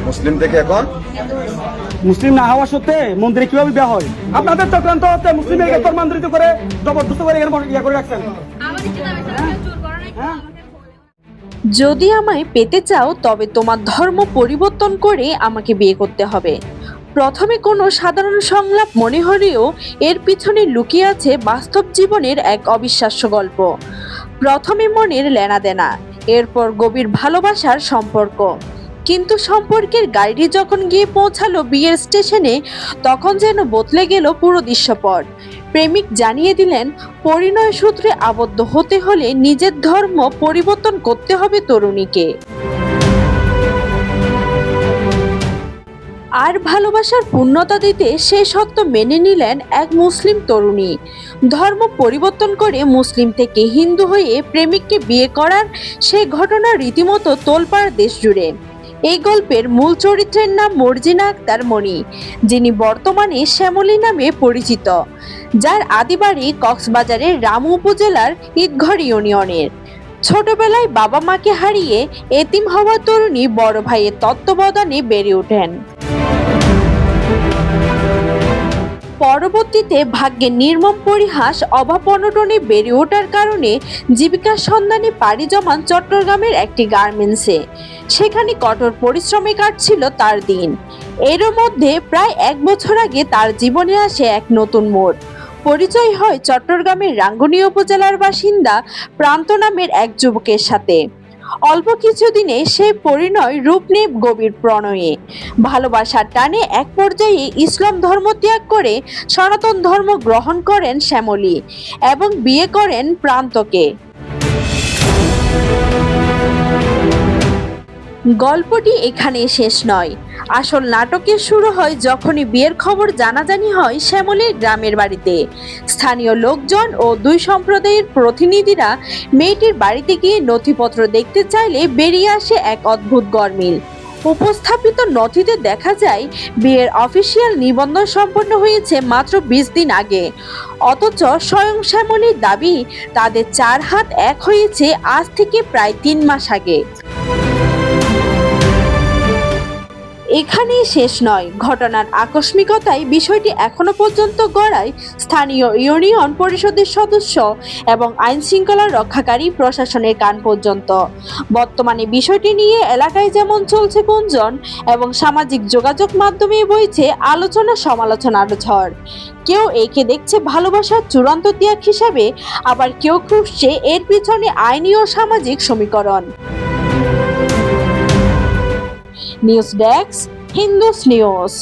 মুসলিম থেকে এখন মুসলিম না হওয়া সত্ত্বে মন্দিরে কিভাবে বিয়ে হয়? আপনাদের চক্রান্ত হচ্ছে মুসলিমকে ধর্মান্তরিত করে জবরদস্ত করে এখানে ইয়ে করে রাখছেন। যদি আমায় পেতে চাও তবে তোমার ধর্ম পরিবর্তন করে আমাকে বিয়ে করতে হবে। প্রথমে কোনো সাধারণ সংলাপ মনে হলেও এর পিছনে লুকিয়ে আছে বাস্তব জীবনের এক অবিশ্বাস্য গল্প। প্রথমে মনের লেনাদেনা, এরপর গভীর ভালোবাসার সম্পর্ক। কিন্তু সম্পর্কের গাড়ি যখন গিয়ে পৌঁছালো বিয়ের স্টেশনে, তখন যেন বদলে গেল পুরো দৃশ্যপট। প্রেমিক জানিয়ে দিলেন, পরিণয় সূত্রে আবদ্ধ হতে হলে নিজের ধর্ম পরিবর্তন করতে হবে তরুণীকে। আর ভালোবাসার পূর্ণতা দিতে সে সত্য মেনে নিলেন এক মুসলিম তরুণী। ধর্ম পরিবর্তন করে মুসলিম থেকে হিন্দু হয়ে প্রেমিককে বিয়ে করার সেই ঘটনা রীতিমতো তোলপাড় দেশ জুড়ে। এই গল্পের মূল চরিত্রের নাম মর্জিনা আক্তার মনি, যিনি বর্তমানে শ্যামলী নামে পরিচিত, যার আদিবাড়ি কক্সবাজারের রামু উপজেলার ঈদঘর ইউনিয়নের। ছোটবেলায় বাবা মাকে হারিয়ে এতিম হওয়া তরুণী বড় ভাইয়ের তত্ত্বাবধানে বেড়ে ওঠেন। পরবর্তীতে ভাগ্যের নির্মম পরিহাস, অভাব অনটনে বেড়ে ওঠার কারণে জীবিকার সন্ধানে পাড়ি জমান চট্টগ্রামের একটি গার্মেন্টসে। সেখানে কঠোর পরিশ্রমে কাটছিল তার দিন। এর মধ্যে প্রায় 1 বছর আগে তার জীবনে আসে এক নতুন মোড়। পরিচয় হয় চট্টগ্রামের রাঙ্গুনি উপজেলার বাসিন্দা প্রান্ত নামের এক যুবকের সাথে। অল্প কিছুদিনে সেই পরিণয় রূপ নেয় গভীর প্রণয়ে। ভালোবাসার টানে এক পর্যায়ে ইসলাম ধর্ম ত্যাগ করে সনাতন ধর্ম গ্রহণ করেন শ্যামলী এবং বিয়ে করেন প্রান্তকে। গল্পটি এখানে শেষ নয়। আসল নাটকের শুরু হয় যখনই বিয়ের খবর জানাজানি হয় শ্যামলীর গ্রামের বাড়িতে। স্থানীয় লোকজন ও 2 সম্প্রদায়ের প্রতিনিধিরা মেয়েটির বাড়িতে গিয়ে নথিপত্র দেখতে চাইলে বেরিয়ে আসে এক অদ্ভুত গরমিল। উপস্থাপিত নথিতে দেখা যায় বিয়ের অফিসিয়াল নিবন্ধন সম্পন্ন হয়েছে মাত্র 20 দিন আগে, অথচ স্বয়ং শ্যামলীর দাবি তাদের 4 হাত এক হয়েছে আজ থেকে প্রায় 3 মাস আগে। এখানেই শেষ নয়। ঘটনার আকস্মিকতায় বিষয়টি এখনো পর্যন্ত গড়ায় স্থানীয় ইউনিয়ন পরিষদের সদস্য এবং আইন শৃঙ্খলা রক্ষাকারী প্রশাসনের কান পর্যন্ত। বর্তমানে বিষয়টি নিয়ে এলাকায় যেমন চলছে গুঞ্জন, এবং সামাজিক যোগাযোগ মাধ্যমে বইছে আলোচনা সমালোচনার ঝড়। কেউ একে দেখছে ভালোবাসার চূড়ান্ত ত্যাগ হিসাবে, আবার কেউ খুঁজছে এর পিছনে আইনি ও সামাজিক সমীকরণ। News desk, Hindus news.